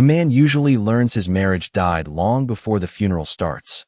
A man usually learns his marriage died long before the funeral starts.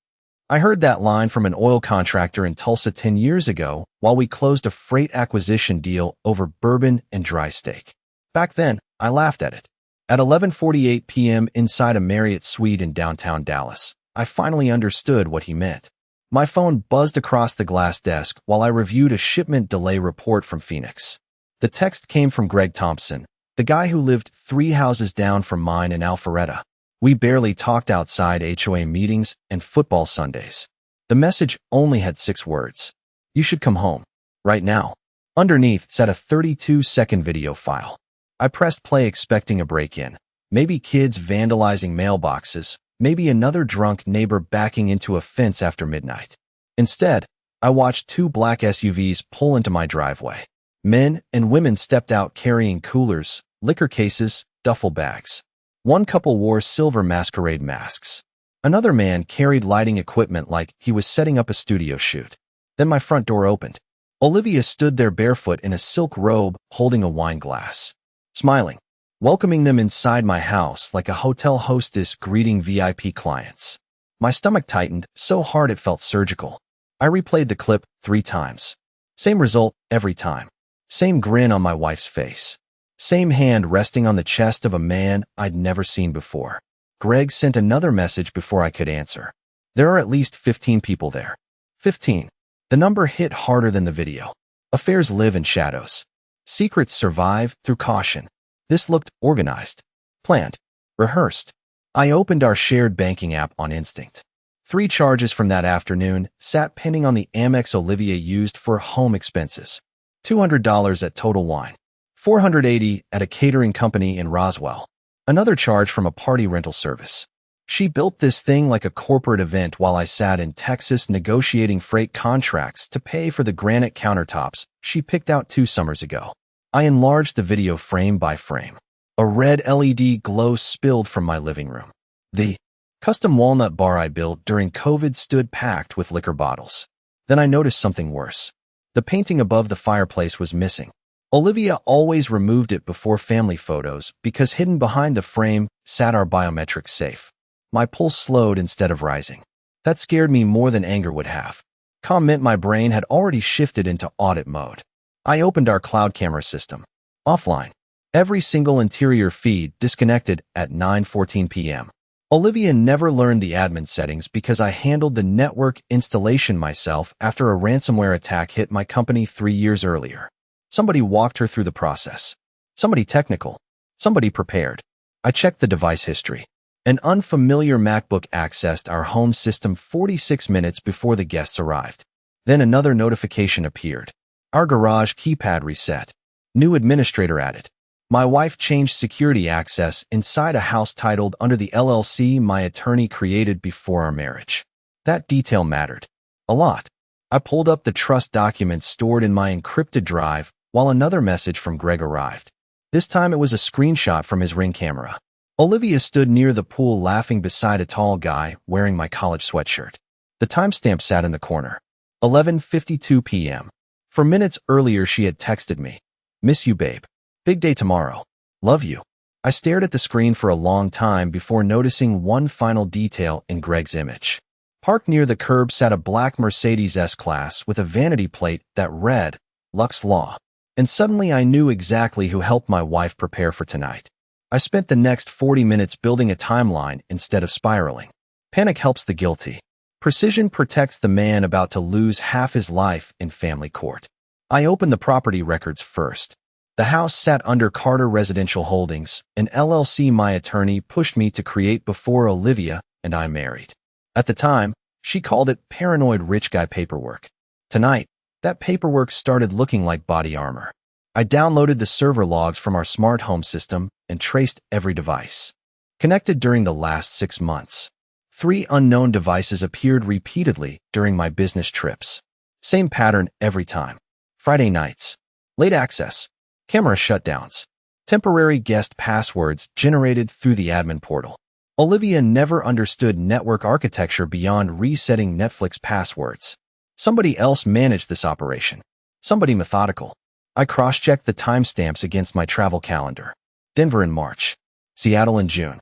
I heard that line from an oil contractor in Tulsa 10 years ago while we closed a freight acquisition deal over bourbon and dry steak. Back then, I laughed at it. At 11:48 p.m. inside a Marriott suite in downtown Dallas, I finally understood what he meant. My phone buzzed across the glass desk while I reviewed a shipment delay report from Phoenix. The text came from Greg Thompson, the guy who lived 3 houses down from mine in Alpharetta. We barely talked outside HOA meetings and football Sundays. The message only had 6 words. You should come home. Right now. Underneath sat a 32-second video file. I pressed play expecting a break-in. Maybe kids vandalizing mailboxes, maybe another drunk neighbor backing into a fence after midnight. Instead, I watched 2 black SUVs pull into my driveway. Men and women stepped out carrying coolers, liquor cases, duffel bags. One couple wore silver masquerade masks. Another man carried lighting equipment like he was setting up a studio shoot. Then my front door opened. Olivia stood there barefoot in a silk robe, holding a wine glass, smiling, welcoming them inside my house like a hotel hostess greeting VIP clients. My stomach tightened so hard it felt surgical. I replayed the clip 3 times. Same result every time. Same grin on my wife's face. Same hand resting on the chest of a man I'd never seen before. Greg sent another message before I could answer. There are at least 15 people there. 15. The number hit harder than the video. Affairs live in shadows. Secrets survive through caution. This looked organized, planned, rehearsed. I opened our shared banking app on instinct. 3 charges from that afternoon sat pending on the Amex Olivia used for home expenses. $200 at Total Wine. $480 at a catering company in Roswell. Another charge from a party rental service. She built this thing like a corporate event while I sat in Texas negotiating freight contracts to pay for the granite countertops she picked out 2 summers ago. I enlarged the video frame by frame. A red LED glow spilled from my living room. The custom walnut bar I built during COVID stood packed with liquor bottles. Then I noticed something worse. The painting above the fireplace was missing. Olivia always removed it before family photos because hidden behind the frame sat our biometric safe. My pulse slowed instead of rising. That scared me more than anger would have. Calm meant my brain had already shifted into audit mode. I opened our cloud camera system. Offline. Every single interior feed disconnected at 9:14 p.m. Olivia never learned the admin settings because I handled the network installation myself after a ransomware attack hit my company 3 years earlier. Somebody walked her through the process. Somebody technical. Somebody prepared. I checked the device history. An unfamiliar MacBook accessed our home system 46 minutes before the guests arrived. Then another notification appeared. Our garage keypad reset. New administrator added. My wife changed security access inside a house titled under the LLC my attorney created before our marriage. That detail mattered. A lot. I pulled up the trust documents stored in my encrypted drive while another message from Greg arrived. This time it was a screenshot from his Ring camera. Olivia stood near the pool laughing beside a tall guy wearing my college sweatshirt. The timestamp sat in the corner. 11:52 p.m. For minutes earlier she had texted me. Miss you, babe. Big day tomorrow. Love you. I stared at the screen for a long time before noticing one final detail in Greg's image. Parked near the curb sat a black Mercedes S-Class with a vanity plate that read, Lux Law. And suddenly I knew exactly who helped my wife prepare for tonight. I spent the next 40 minutes building a timeline instead of spiraling. Panic helps the guilty. Precision protects the man about to lose half his life in family court. I opened the property records first. The house sat under Carter Residential Holdings, an LLC my attorney pushed me to create before Olivia and I married. At the time, she called it paranoid rich guy paperwork. Tonight, that paperwork started looking like body armor. I downloaded the server logs from our smart home system and traced every device. Connected during the last 6 months. 3 unknown devices appeared repeatedly during my business trips. Same pattern every time. Friday nights. Late access. Camera shutdowns. Temporary guest passwords generated through the admin portal. Olivia never understood network architecture beyond resetting Netflix passwords. Somebody else managed this operation. Somebody methodical. I cross-checked the timestamps against my travel calendar. Denver in March. Seattle in June.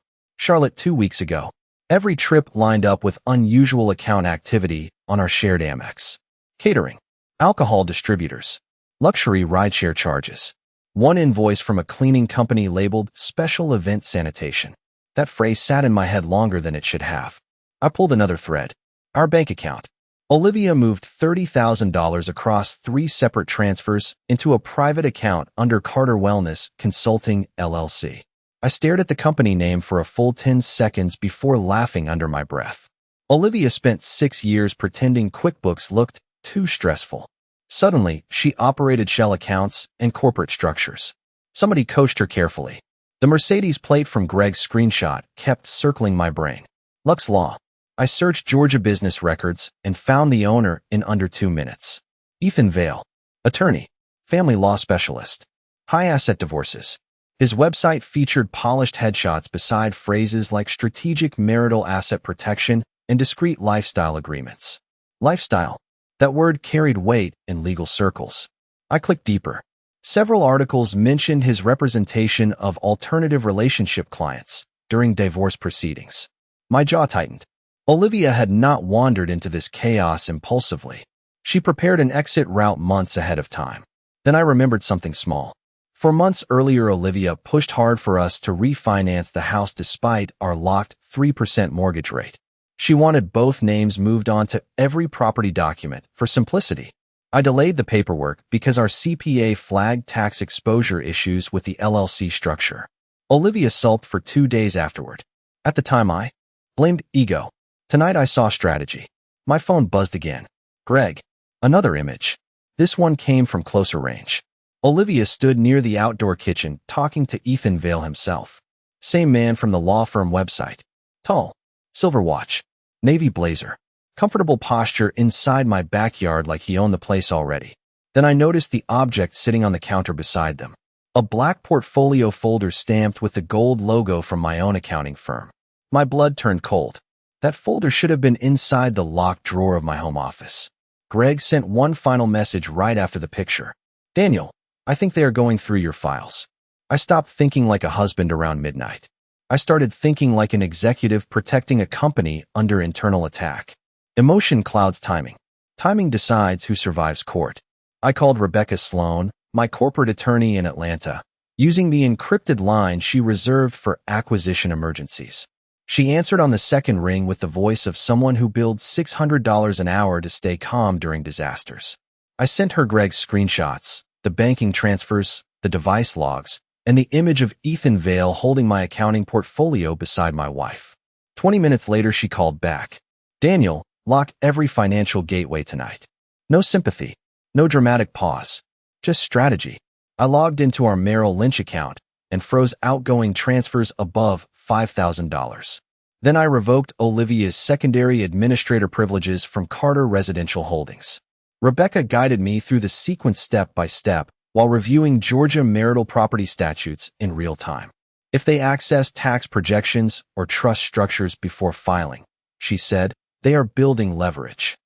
Charlotte 2 weeks ago. Every trip lined up with unusual account activity on our shared Amex. Catering, alcohol distributors, luxury rideshare charges. One invoice from a cleaning company labeled Special Event Sanitation. That phrase sat in my head longer than it should have. I pulled another thread. Our bank account. Olivia moved $30,000 across 3 separate transfers into a private account under Carter Wellness Consulting, LLC. I stared at the company name for a full 10 seconds before laughing under my breath. Olivia spent 6 years pretending QuickBooks looked too stressful. Suddenly, she operated shell accounts and corporate structures. Somebody coached her carefully. The Mercedes plate from Greg's screenshot kept circling my brain. Lux Law. I searched Georgia business records and found the owner in under 2 minutes. Ethan Vale. Attorney. Family law specialist. High asset divorces. His website featured polished headshots beside phrases like strategic marital asset protection and discreet lifestyle agreements. Lifestyle. That word carried weight in legal circles. I clicked deeper. Several articles mentioned his representation of alternative relationship clients during divorce proceedings. My jaw tightened. Olivia had not wandered into this chaos impulsively. She prepared an exit route months ahead of time. Then I remembered something small. 4 months earlier, Olivia pushed hard for us to refinance the house despite our locked 3% mortgage rate. She wanted both names moved onto every property document for simplicity. I delayed the paperwork because our CPA flagged tax exposure issues with the LLC structure. Olivia sulked for 2 days afterward. At the time, I blamed ego. Tonight I saw strategy. My phone buzzed again. Greg. Another image. This one came from closer range. Olivia stood near the outdoor kitchen talking to Ethan Vale himself. Same man from the law firm website. Tall. Silver watch. Navy blazer. Comfortable posture inside my backyard like he owned the place already. Then I noticed the object sitting on the counter beside them. A black portfolio folder stamped with the gold logo from my own accounting firm. My blood turned cold. That folder should have been inside the locked drawer of my home office. Greg sent one final message right after the picture. Daniel, I think they are going through your files. I stopped thinking like a husband around midnight. I started thinking like an executive protecting a company under internal attack. Emotion clouds timing. Timing decides who survives court. I called Rebecca Sloan, my corporate attorney in Atlanta, using the encrypted line she reserved for acquisition emergencies. She answered on the second ring with the voice of someone who billed $600 an hour to stay calm during disasters. I sent her Greg's screenshots, the banking transfers, the device logs, and the image of Ethan Vale holding my accounting portfolio beside my wife. 20 minutes later, she called back. Daniel, lock every financial gateway tonight. No sympathy, no dramatic pause, just strategy. I logged into our Merrill Lynch account and froze outgoing transfers above $5,000. Then I revoked Olivia's secondary administrator privileges from Carter Residential Holdings. Rebecca guided me through the sequence step by step while reviewing Georgia marital property statutes in real time. If they access tax projections or trust structures before filing, she said, they are building leverage.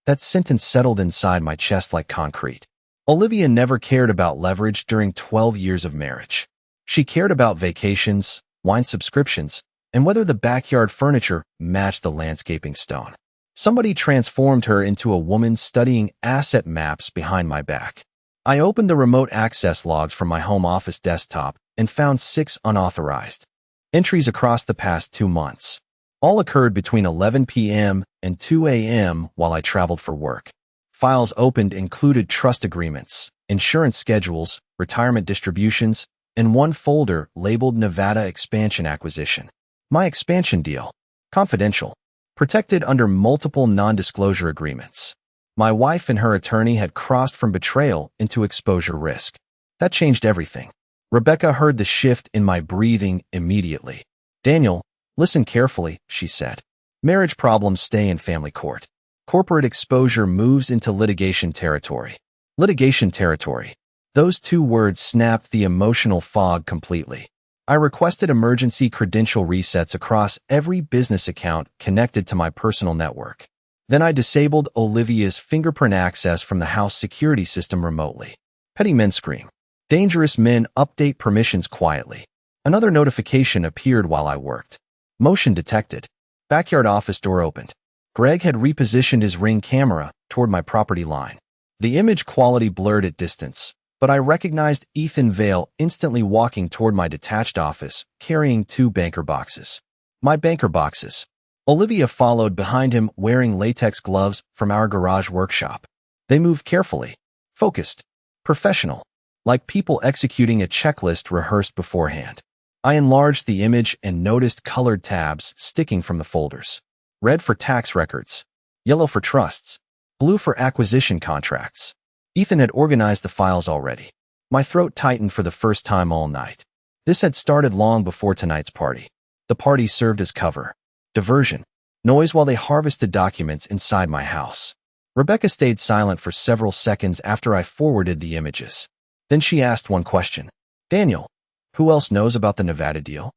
That sentence settled inside my chest like concrete. Olivia never cared about leverage during 12 years of marriage. She cared about vacations, wine subscriptions, and whether the backyard furniture matched the landscaping stone. Somebody transformed her into a woman studying asset maps behind my back. I opened the remote access logs from my home office desktop and found 6 unauthorized entries across the past 2 months. All occurred between 11 p.m. and 2 a.m. while I traveled for work. Files opened included trust agreements, insurance schedules, retirement distributions, and one folder labeled Nevada Expansion Acquisition. My expansion deal. Confidential. Protected under multiple non-disclosure agreements. My wife and her attorney had crossed from betrayal into exposure risk. That changed everything. Rebecca heard the shift in my breathing immediately. Daniel, listen carefully, she said. Marriage problems stay in family court. Corporate exposure moves into litigation territory. Litigation territory. Those 2 words snapped the emotional fog completely. I requested emergency credential resets across every business account connected to my personal network. Then I disabled Olivia's fingerprint access from the house security system remotely. Petty men scream. Dangerous men update permissions quietly. Another notification appeared while I worked. Motion detected. Backyard office door opened. Greg had repositioned his Ring camera toward my property line. The image quality blurred at distance, but I recognized Ethan Vale instantly walking toward my detached office, carrying 2 banker boxes. My banker boxes. Olivia followed behind him wearing latex gloves from our garage workshop. They moved carefully, focused, professional, like people executing a checklist rehearsed beforehand. I enlarged the image and noticed colored tabs sticking from the folders. Red for tax records, yellow for trusts, blue for acquisition contracts. Ethan had organized the files already. My throat tightened for the first time all night. This had started long before tonight's party. The party served as cover, diversion, noise while they harvested documents inside my house. Rebecca stayed silent for several seconds after I forwarded the images. Then she asked one question. Daniel, who else knows about the Nevada deal?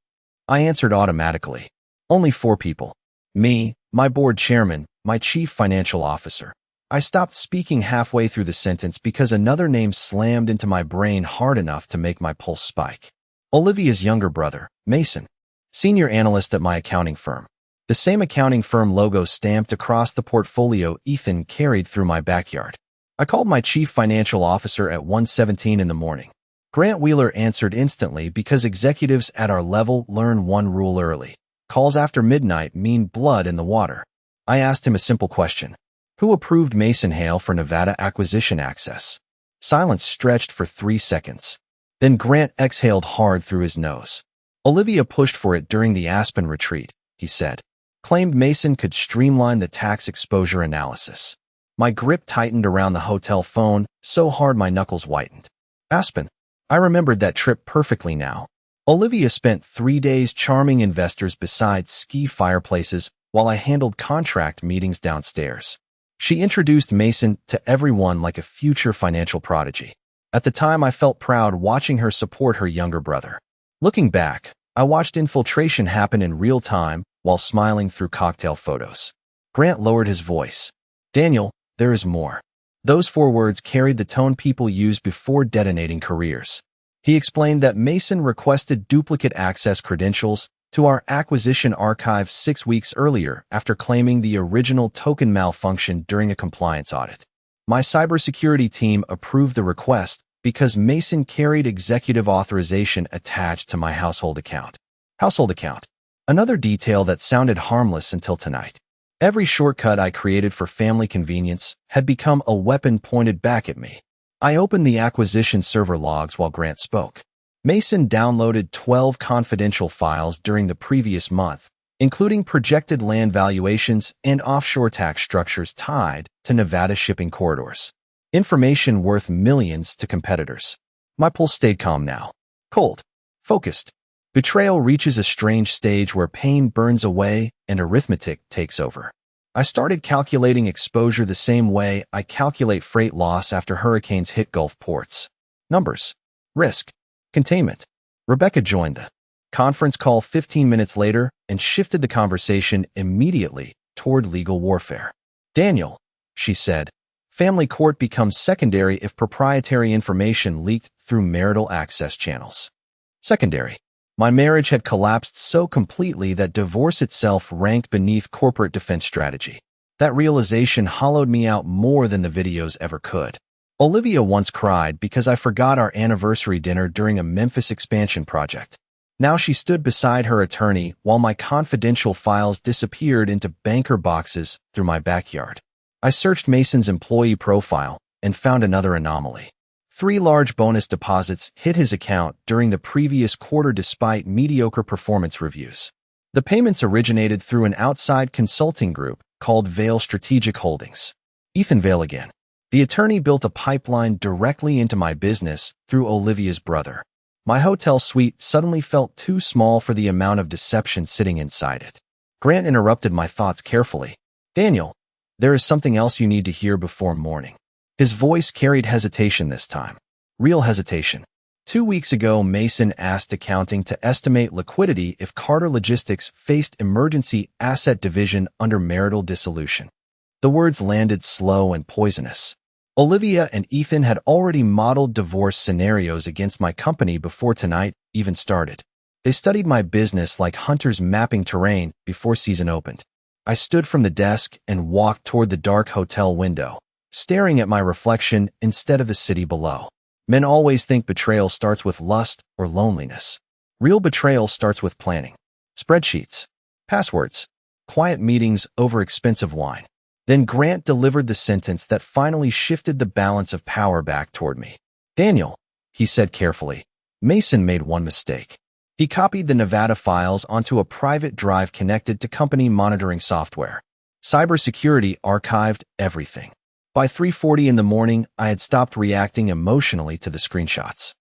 I answered automatically. Only 4 people. Me, my board chairman, my chief financial officer. I stopped speaking halfway through the sentence because another name slammed into my brain hard enough to make my pulse spike. Olivia's younger brother, Mason, senior analyst at my accounting firm. The same accounting firm logo stamped across the portfolio Ethan carried through my backyard. I called my chief financial officer at 1:17 in the morning. Grant Wheeler answered instantly because executives at our level learn one rule early. Calls after midnight mean blood in the water. I asked him a simple question. Who approved Mason Hale for Nevada acquisition access? Silence stretched for 3 seconds. Then Grant exhaled hard through his nose. Olivia pushed for it during the Aspen retreat, he said. Claimed Mason could streamline the tax exposure analysis. My grip tightened around the hotel phone so hard my knuckles whitened. Aspen. I remembered that trip perfectly now. Olivia spent 3 days charming investors beside ski fireplaces while I handled contract meetings downstairs. She introduced Mason to everyone like a future financial prodigy. At the time, I felt proud watching her support her younger brother. Looking back, I watched infiltration happen in real time while smiling through cocktail photos. Grant lowered his voice. Daniel, there is more. Those 4 words carried the tone people use before detonating careers. He explained that Mason requested duplicate access credentials to our acquisition archive 6 weeks earlier after claiming the original token malfunctioned during a compliance audit. My cybersecurity team approved the request because Mason carried executive authorization attached to my household account. Household account. Another detail that sounded harmless until tonight. Every shortcut I created for family convenience had become a weapon pointed back at me. I opened the acquisition server logs while Grant spoke. Mason downloaded 12 confidential files during the previous month, including projected land valuations and offshore tax structures tied to Nevada shipping corridors. Information worth millions to competitors. My pulse stayed calm now. Cold. Focused. Betrayal reaches a strange stage where pain burns away and arithmetic takes over. I started calculating exposure the same way I calculate freight loss after hurricanes hit Gulf ports. Numbers. Risk. Containment. Rebecca joined the conference call 15 minutes later and shifted the conversation immediately toward legal warfare. Daniel, she said, family court becomes secondary if proprietary information leaked through marital access channels. Secondary. My marriage had collapsed so completely that divorce itself ranked beneath corporate defense strategy. That realization hollowed me out more than the videos ever could. Olivia once cried because I forgot our anniversary dinner during a Memphis expansion project. Now she stood beside her attorney while my confidential files disappeared into banker boxes through my backyard. I searched Mason's employee profile and found another anomaly. 3 large bonus deposits hit his account during the previous quarter despite mediocre performance reviews. The payments originated through an outside consulting group called Vale Strategic Holdings. Ethan Vale again. The attorney built a pipeline directly into my business through Olivia's brother. My hotel suite suddenly felt too small for the amount of deception sitting inside it. Grant interrupted my thoughts carefully. Daniel, there is something else you need to hear before morning. His voice carried hesitation this time. Real hesitation. 2 weeks ago, Mason asked accounting to estimate liquidity if Carter Logistics faced emergency asset division under marital dissolution. The words landed slow and poisonous. Olivia and Ethan had already modeled divorce scenarios against my company before tonight even started. They studied my business like hunters mapping terrain before season opened. I stood from the desk and walked toward the dark hotel window, staring at my reflection instead of the city below. Men always think betrayal starts with lust or loneliness. Real betrayal starts with planning. Spreadsheets, passwords, quiet meetings over expensive wine. Then Grant delivered the sentence that finally shifted the balance of power back toward me. "Daniel," he said carefully, "Mason made one mistake. He copied the Nevada files onto a private drive connected to company monitoring software. Cybersecurity archived everything." By 3:40 in the morning, I had stopped reacting emotionally to the screenshots.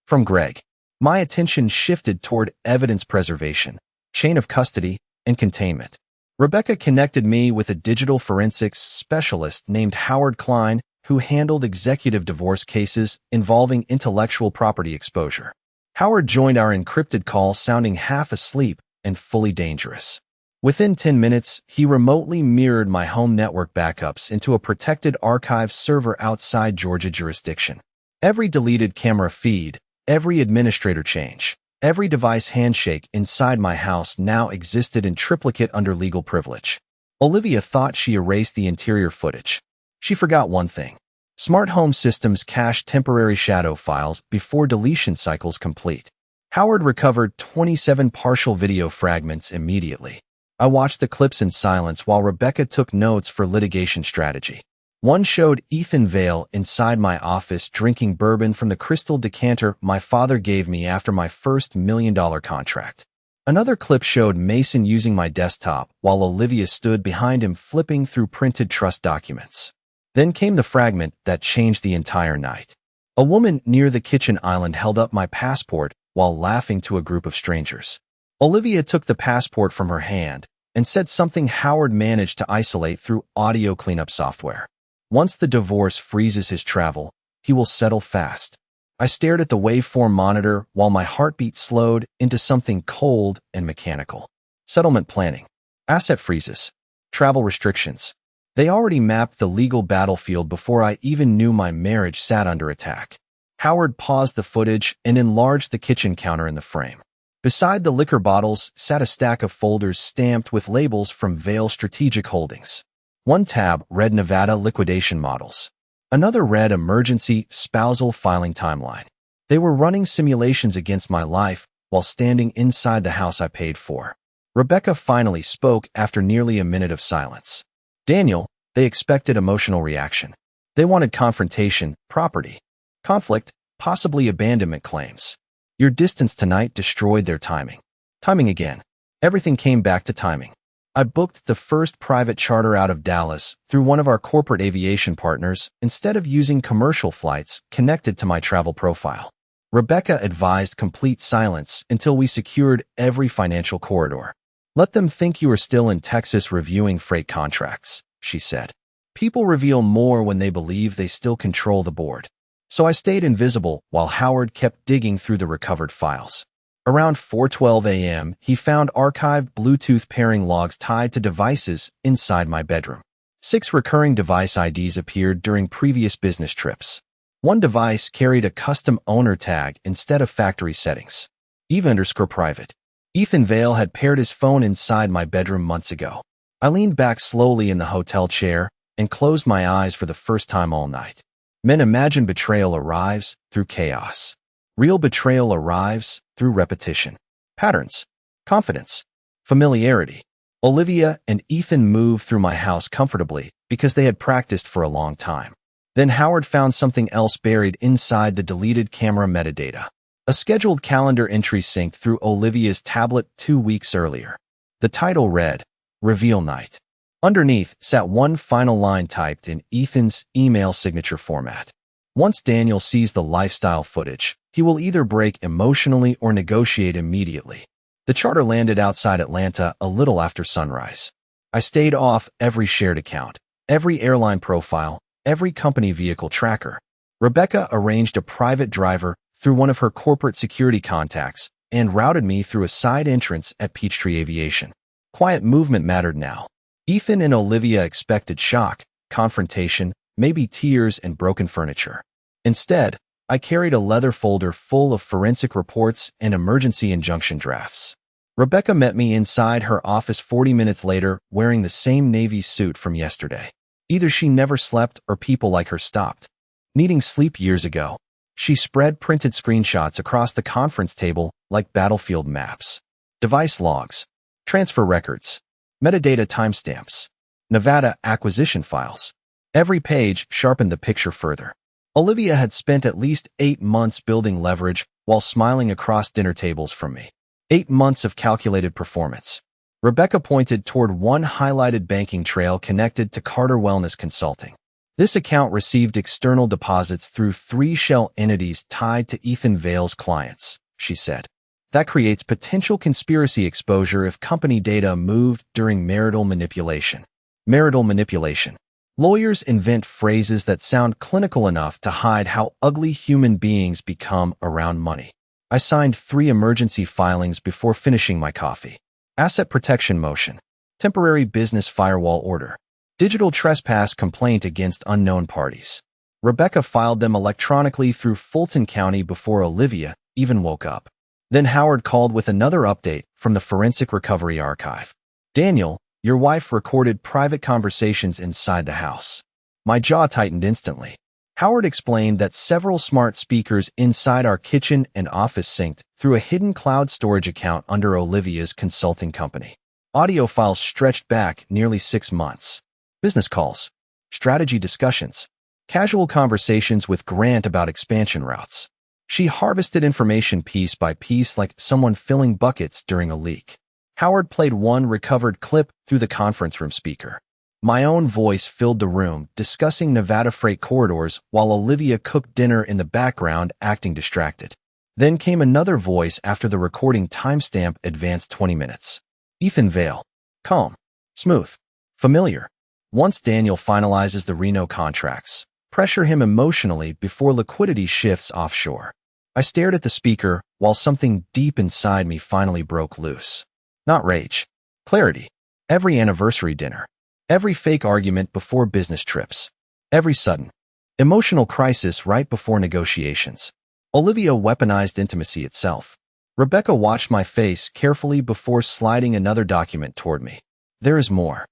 From Greg, my attention shifted toward evidence preservation, chain of custody, and containment. Rebecca connected me with a digital forensics specialist named Howard Klein who handled executive divorce cases involving intellectual property exposure. Howard joined our encrypted call sounding half asleep and fully dangerous. Within 10 minutes, he remotely mirrored my home network backups into a protected archive server outside Georgia jurisdiction. Every deleted camera feed, every administrator change, every device handshake inside my house now existed in triplicate under legal privilege. Olivia thought she erased the interior footage. She forgot one thing. Smart home systems cache temporary shadow files before deletion cycles complete. Howard recovered 27 partial video fragments immediately. I watched the clips in silence while Rebecca took notes for litigation strategy. One showed Ethan Vale inside my office drinking bourbon from the crystal decanter my father gave me after my first $1 million contract. Another clip showed Mason using my desktop while Olivia stood behind him flipping through printed trust documents. Then came the fragment that changed the entire night. A woman near the kitchen island held up my passport while laughing to a group of strangers. Olivia took the passport from her hand and said something Howard managed to isolate through audio cleanup software. "Once the divorce freezes his travel, he will settle fast." I stared at the waveform monitor while my heartbeat slowed into something cold and mechanical. Settlement planning, asset freezes, travel restrictions. They already mapped the legal battlefield before I even knew my marriage sat under attack. Howard paused the footage and enlarged the kitchen counter in the frame. Beside the liquor bottles sat a stack of folders stamped with labels from Vale Strategic Holdings. One tab read Nevada liquidation models. Another read emergency spousal filing timeline. They were running simulations against my life while standing inside the house I paid for. Rebecca finally spoke after nearly a minute of silence. "Daniel," they expected emotional reaction. They wanted confrontation, property, conflict, possibly abandonment claims. Your distance tonight destroyed their timing. Timing again. Everything came back to timing. I booked the first private charter out of Dallas through one of our corporate aviation partners instead of using commercial flights connected to my travel profile. Rebecca advised complete silence until we secured every financial corridor. "Let them think you are still in Texas reviewing freight contracts," she said. "People reveal more when they believe they still control the board." So I stayed invisible while Howard kept digging through the recovered files. Around 4:12 a.m., he found archived Bluetooth pairing logs tied to devices inside my bedroom. 6 recurring device IDs appeared during previous business trips. One device carried a custom owner tag instead of factory settings. Eva_private. Ethan Vale had paired his phone inside my bedroom months ago. I leaned back slowly in the hotel chair and closed my eyes for the first time all night. Men imagine betrayal arrives through chaos. Real betrayal arrives through repetition. Patterns, confidence, familiarity. Olivia and Ethan moved through my house comfortably because they had practiced for a long time. Then Howard found something else buried inside the deleted camera metadata. A scheduled calendar entry synced through Olivia's tablet 2 weeks earlier. The title read, "Reveal Night." Underneath sat one final line typed in Ethan's email signature format. "Once Daniel sees the lifestyle footage, he will either break emotionally or negotiate immediately." The charter landed outside Atlanta a little after sunrise. I stayed off every shared account, every airline profile, every company vehicle tracker. Rebecca arranged a private driver through one of her corporate security contacts and routed me through a side entrance at Peachtree Aviation. Quiet movement mattered now. Ethan and Olivia expected shock, confrontation, maybe tears and broken furniture. Instead, I carried a leather folder full of forensic reports and emergency injunction drafts. Rebecca met me inside her office 40 minutes later wearing the same navy suit from yesterday. Either she never slept or people like her stopped needing sleep years ago. She spread printed screenshots across the conference table like battlefield maps. Device logs, transfer records, metadata timestamps, Nevada acquisition files. Every page sharpened the picture further. Olivia had spent at least 8 months building leverage while smiling across dinner tables from me. 8 months of calculated performance. Rebecca pointed toward one highlighted banking trail connected to Carter Wellness Consulting. This account received external deposits through 3 shell entities tied to Ethan Vale's clients, she said. That creates potential conspiracy exposure if company data moved during marital manipulation. Marital manipulation. Lawyers invent phrases that sound clinical enough to hide how ugly human beings become around money. I signed 3 emergency filings before finishing my coffee. Asset protection motion. Temporary business firewall order. Digital trespass complaint against unknown parties. Rebecca filed them electronically through Fulton County before Olivia even woke up. Then Howard called with another update from the Forensic Recovery Archive. Daniel, your wife recorded private conversations inside the house. My jaw tightened instantly. Howard explained that several smart speakers inside our kitchen and office synced through a hidden cloud storage account under Olivia's consulting company. Audio files stretched back nearly 6 months. Business calls, strategy discussions, casual conversations with Grant about expansion routes. She harvested information piece by piece like someone filling buckets during a leak. Howard played one recovered clip through the conference room speaker. My own voice filled the room, discussing Nevada freight corridors while Olivia cooked dinner in the background, acting distracted. Then came another voice after the recording timestamp advanced 20 minutes. Ethan Vale. Calm. Smooth. Familiar. Once Daniel finalizes the Reno contracts, pressure him emotionally before liquidity shifts offshore. I stared at the speaker while something deep inside me finally broke loose. Not rage. Clarity. Every anniversary dinner. Every fake argument before business trips. Every sudden emotional crisis right before negotiations. Olivia weaponized intimacy itself. Rebecca watched my face carefully before sliding another document toward me. There is more.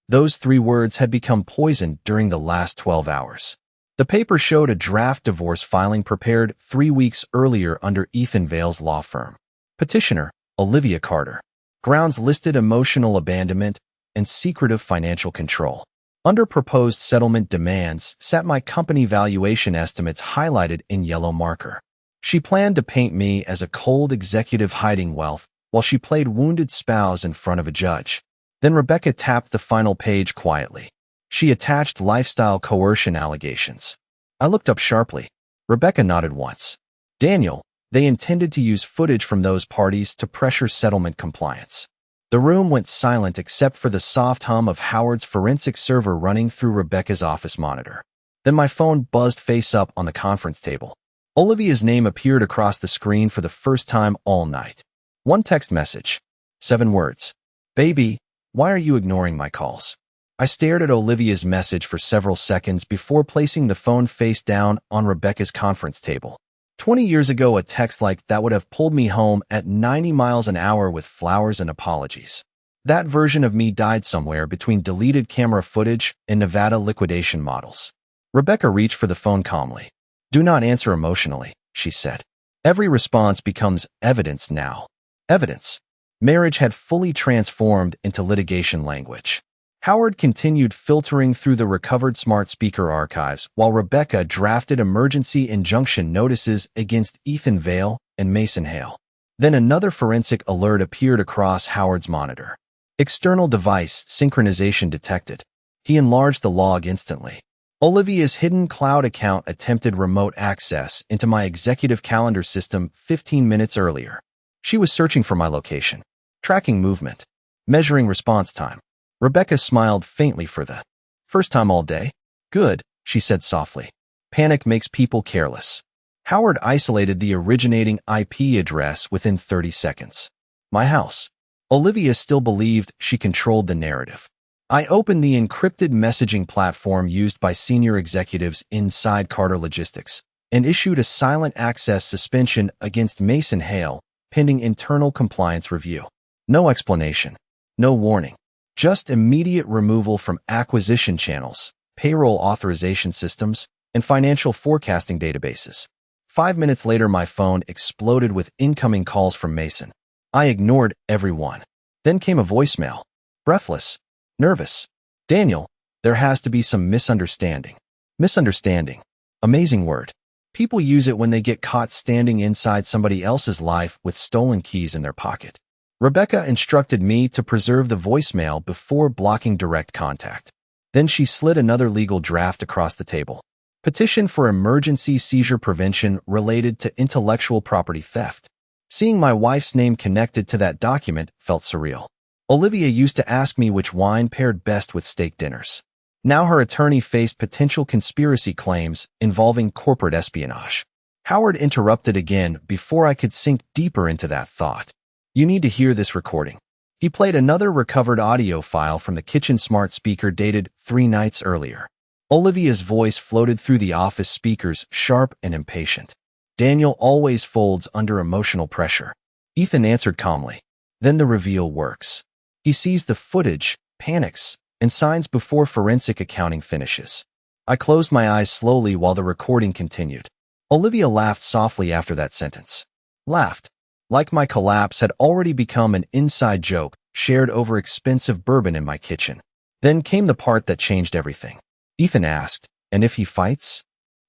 Those 3 words had become poisoned during the last 12 hours. The paper showed a draft divorce filing prepared 3 weeks earlier under Ethan Vale's law firm. Petitioner, Olivia Carter. Grounds listed emotional abandonment and secretive financial control. Under proposed settlement demands sat my company valuation estimates highlighted in yellow marker. She planned to paint me as a cold executive hiding wealth while she played wounded spouse in front of a judge. Then Rebecca tapped the final page quietly. She attached lifestyle coercion allegations. I looked up sharply. Rebecca nodded once. Daniel, they intended to use footage from those parties to pressure settlement compliance. The room went silent except for the soft hum of Howard's forensic server running through Rebecca's office monitor. Then my phone buzzed face up on the conference table. Olivia's name appeared across the screen for the first time all night. One text message. 7 words. Baby, why are you ignoring my calls? I stared at Olivia's message for several seconds before placing the phone face down on Rebecca's conference table. 20 years ago, a text like that would have pulled me home at 90 miles an hour with flowers and apologies. That version of me died somewhere between deleted camera footage and Nevada liquidation models. Rebecca reached for the phone calmly. Do not answer emotionally, she said. Every response becomes evidence now. Evidence. Marriage had fully transformed into litigation language. Howard continued filtering through the recovered smart speaker archives while Rebecca drafted emergency injunction notices against Ethan Vale and Mason Hale. Then another forensic alert appeared across Howard's monitor. External device synchronization detected. He enlarged the log instantly. Olivia's hidden cloud account attempted remote access into my executive calendar system 15 minutes earlier. She was searching for my location, tracking movement, measuring response time. Rebecca smiled faintly for the first time all day. Good, she said softly. Panic makes people careless. Howard isolated the originating IP address within 30 seconds. My house. Olivia still believed she controlled the narrative. I opened the encrypted messaging platform used by senior executives inside Carter Logistics and issued a silent access suspension against Mason Hale, pending internal compliance review. No explanation, no warning, just immediate removal from acquisition channels, payroll authorization systems, and financial forecasting databases. 5 minutes later, my phone exploded with incoming calls from Mason. I ignored everyone. Then came a voicemail. Breathless, nervous. Daniel, there has to be some misunderstanding. Misunderstanding. Amazing word. People use it when they get caught standing inside somebody else's life with stolen keys in their pocket. Rebecca instructed me to preserve the voicemail before blocking direct contact. Then she slid another legal draft across the table. Petition for emergency seizure prevention related to intellectual property theft. Seeing my wife's name connected to that document felt surreal. Olivia used to ask me which wine paired best with steak dinners. Now her attorney faced potential conspiracy claims involving corporate espionage. Howard interrupted again before I could sink deeper into that thought. You need to hear this recording. He played another recovered audio file from the kitchen smart speaker dated 3 nights earlier. Olivia's voice floated through the office speakers, sharp and impatient. Daniel always folds under emotional pressure. Ethan answered calmly. Then the reveal works. He sees the footage, panics, and signs before forensic accounting finishes. I closed my eyes slowly while the recording continued. Olivia laughed softly after that sentence. Laughed. Like my collapse had already become an inside joke shared over expensive bourbon in my kitchen. Then came the part that changed everything. Ethan asked, and if he fights?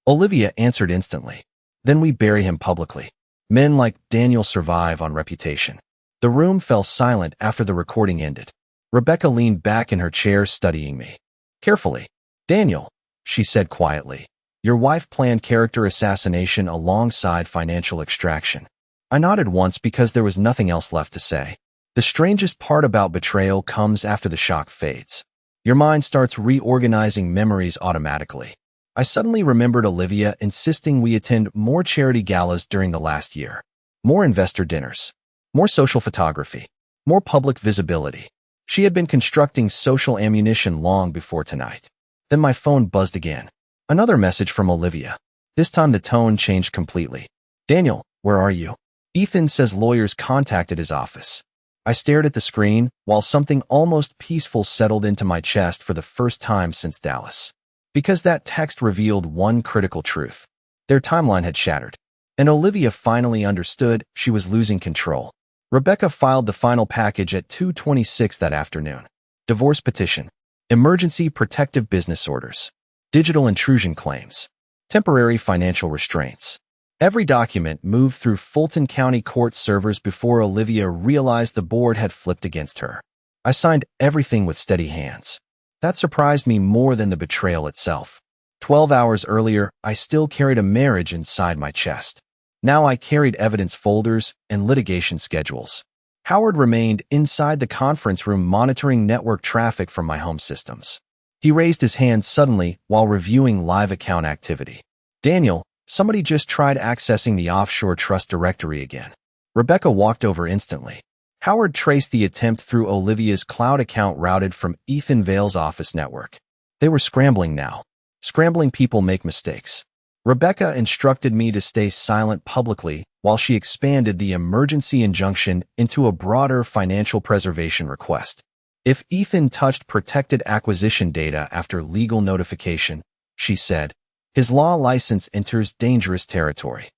Olivia answered instantly. Then we bury him publicly. Men like Daniel survive on reputation. The room fell silent after the recording ended. Rebecca leaned back in her chair studying me. Carefully. Daniel, she said quietly, your wife planned character assassination alongside financial extraction. I nodded once because there was nothing else left to say. The strangest part about betrayal comes after the shock fades. Your mind starts reorganizing memories automatically. I suddenly remembered Olivia insisting we attend more charity galas during the last year. More investor dinners. More social photography. More public visibility. She had been constructing social ammunition long before tonight. Then my phone buzzed again. Another message from Olivia. This time the tone changed completely. Daniel, where are you? Ethan says lawyers contacted his office. I stared at the screen while something almost peaceful settled into my chest for the first time since Dallas. Because that text revealed one critical truth. Their timeline had shattered. And Olivia finally understood she was losing control. Rebecca filed the final package at 2:26 that afternoon. Divorce petition. Emergency protective business orders. Digital intrusion claims. Temporary financial restraints. Every document moved through Fulton County court servers before Olivia realized the board had flipped against her. I signed everything with steady hands. That surprised me more than the betrayal itself. 12 hours earlier, I still carried a marriage inside my chest. Now I carried evidence folders and litigation schedules. Howard remained inside the conference room monitoring network traffic from my home systems. He raised his hand suddenly while reviewing live account activity. Daniel, somebody just tried accessing the offshore trust directory again. Rebecca walked over instantly. Howard traced the attempt through Olivia's cloud account routed from Ethan Vale's office network. They were scrambling now. Scrambling people make mistakes. Rebecca instructed me to stay silent publicly while she expanded the emergency injunction into a broader financial preservation request. If Ethan touched protected acquisition data after legal notification, she said, his law license enters dangerous territory.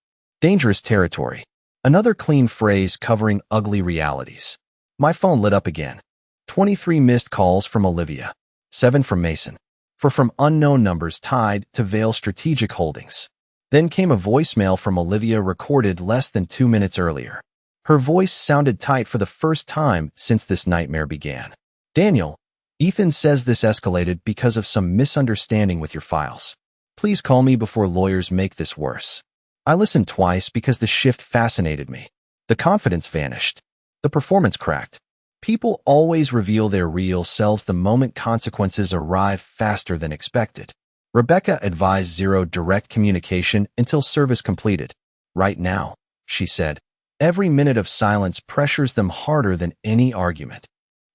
Dangerous territory. Another clean phrase covering ugly realities. My phone lit up again. 23 missed calls from Olivia. 7 from Mason. 4 from unknown numbers tied to Vale Strategic Holdings. Then came a voicemail from Olivia recorded less than 2 minutes earlier. Her voice sounded tight for the first time since this nightmare began. Daniel, Ethan says this escalated because of some misunderstanding with your files. Please call me before lawyers make this worse. I listened twice because the shift fascinated me. The confidence vanished. The performance cracked. People always reveal their real selves the moment consequences arrive faster than expected. Rebecca advised zero direct communication until service completed. Right now, she said, every minute of silence pressures them harder than any argument.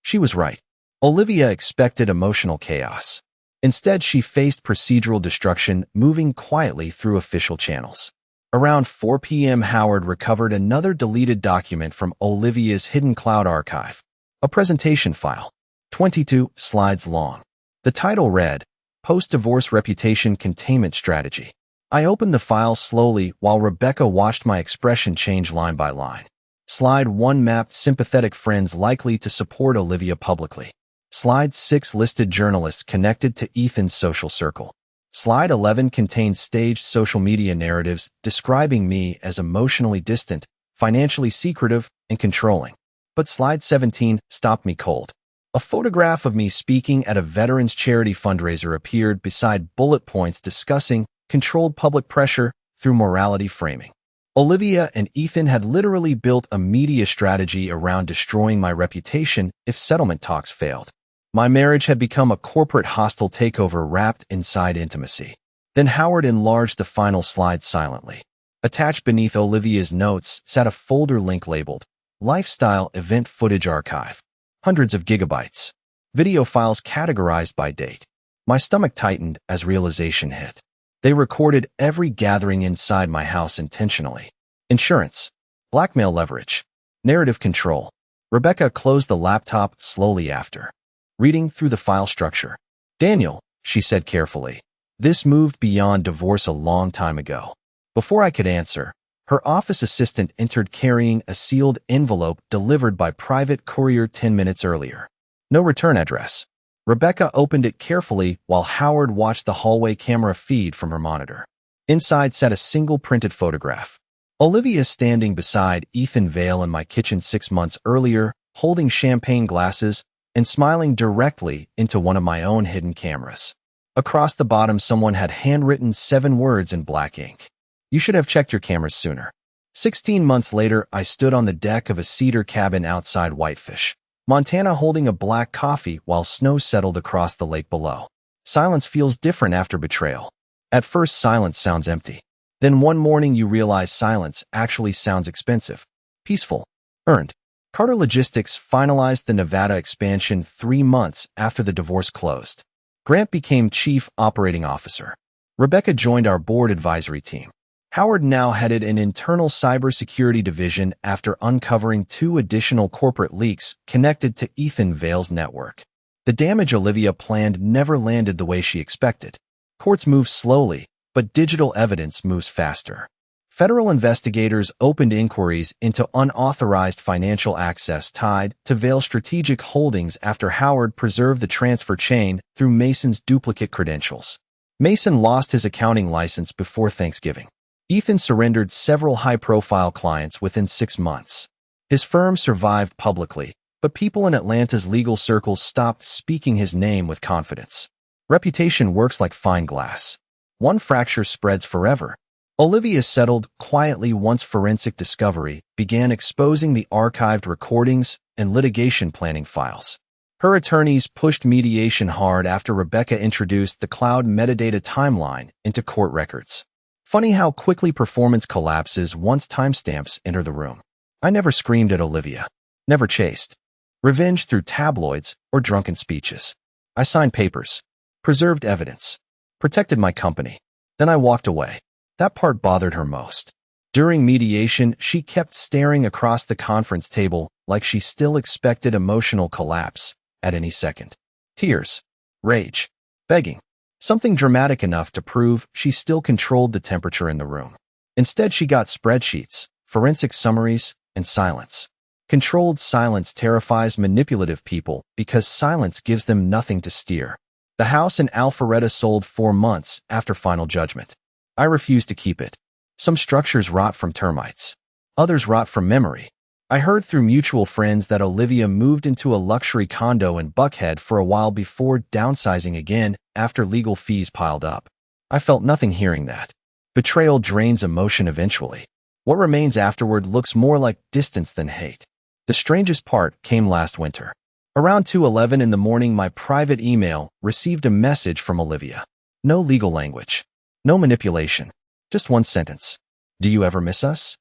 She was right. Olivia expected emotional chaos. Instead, she faced procedural destruction, moving quietly through official channels. Around 4 p.m., Howard recovered another deleted document from Olivia's hidden cloud archive, a presentation file, 22 slides long. The title read, Post-Divorce Reputation Containment Strategy. I opened the file slowly while Rebecca watched my expression change line by line. Slide 1 mapped sympathetic friends likely to support Olivia publicly. Slide 6 listed journalists connected to Ethan's social circle. Slide 11 contained staged social media narratives describing me as emotionally distant, financially secretive, and controlling. But slide 17 stopped me cold. A photograph of me speaking at a veterans charity fundraiser appeared beside bullet points discussing controlled public pressure through morality framing. Olivia and Ethan had literally built a media strategy around destroying my reputation if settlement talks failed. My marriage had become a corporate hostile takeover wrapped inside intimacy. Then Howard enlarged the final slide silently. Attached beneath Olivia's notes sat a folder link labeled Lifestyle Event Footage Archive. Hundreds of gigabytes. Video files categorized by date. My stomach tightened as realization hit. They recorded every gathering inside my house intentionally. Insurance. Blackmail leverage. Narrative control. Rebecca closed the laptop slowly after reading through the file structure. Daniel, she said carefully, this moved beyond divorce a long time ago. Before I could answer, her office assistant entered carrying a sealed envelope delivered by private courier 10 minutes earlier. No return address. Rebecca opened it carefully while Howard watched the hallway camera feed from her monitor. Inside sat a single printed photograph. Olivia standing beside Ethan Vale in my kitchen 6 months earlier, holding champagne glasses and smiling directly into one of my own hidden cameras. Across the bottom, someone had handwritten 7 words in black ink. You should have checked your cameras sooner. 16 months later, I stood on the deck of a cedar cabin outside Whitefish, Montana, holding a black coffee while snow settled across the lake below. Silence feels different after betrayal. At first, silence sounds empty. Then one morning you realize silence actually sounds expensive, peaceful, earned. Carter Logistics finalized the Nevada expansion 3 months after the divorce closed. Grant became Chief Operating Officer. Rebecca joined our board advisory team. Howard now headed an internal cybersecurity division after uncovering 2 additional corporate leaks connected to Ethan Vale's network. The damage Olivia planned never landed the way she expected. Courts move slowly, but digital evidence moves faster. Federal investigators opened inquiries into unauthorized financial access tied to Vale's strategic holdings after Howard preserved the transfer chain through Mason's duplicate credentials. Mason lost his accounting license before Thanksgiving. Ethan surrendered several high-profile clients within 6 months. His firm survived publicly, but people in Atlanta's legal circles stopped speaking his name with confidence. Reputation works like fine glass. One fracture spreads forever. Olivia settled quietly once forensic discovery began exposing the archived recordings and litigation planning files. Her attorneys pushed mediation hard after Rebecca introduced the cloud metadata timeline into court records. Funny how quickly performance collapses once timestamps enter the room. I never screamed at Olivia. Never chased revenge through tabloids or drunken speeches. I signed papers, preserved evidence, protected my company. Then I walked away. That part bothered her most. During mediation, she kept staring across the conference table like she still expected emotional collapse at any second. Tears, rage, begging. Something dramatic enough to prove she still controlled the temperature in the room. Instead, she got spreadsheets, forensic summaries, and silence. Controlled silence terrifies manipulative people because silence gives them nothing to steer. The house in Alpharetta sold 4 months after final judgment. I refused to keep it. Some structures rot from termites. Others rot from memory. I heard through mutual friends that Olivia moved into a luxury condo in Buckhead for a while before downsizing again after legal fees piled up. I felt nothing hearing that. Betrayal drains emotion eventually. What remains afterward looks more like distance than hate. The strangest part came last winter. Around 2:11 in the morning, my private email received a message from Olivia. No legal language. No manipulation. Just one sentence. Do you ever miss us?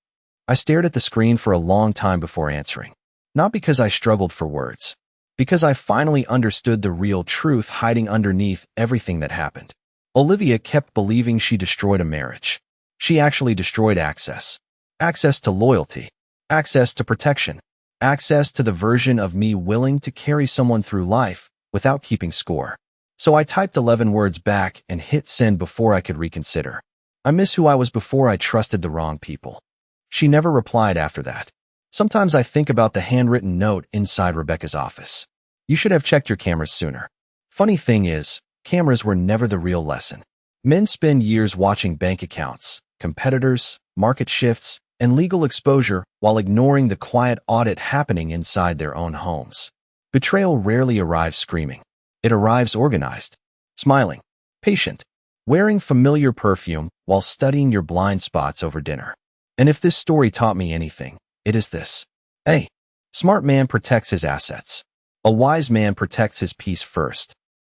I stared at the screen for a long time before answering. Not because I struggled for words. Because I finally understood the real truth hiding underneath everything that happened. Olivia kept believing she destroyed a marriage. She actually destroyed access. Access to loyalty. Access to protection. Access to the version of me willing to carry someone through life without keeping score. So I typed 11 words back and hit send before I could reconsider. I miss who I was before I trusted the wrong people. She never replied after that. Sometimes I think about the handwritten note inside Rebecca's office. You should have checked your cameras sooner. Funny thing is, cameras were never the real lesson. Men spend years watching bank accounts, competitors, market shifts, and legal exposure while ignoring the quiet audit happening inside their own homes. Betrayal rarely arrives screaming. It arrives organized, smiling, patient, wearing familiar perfume while studying your blind spots over dinner. And if this story taught me anything, it is this. A smart man protects his assets. A wise man protects his peace first.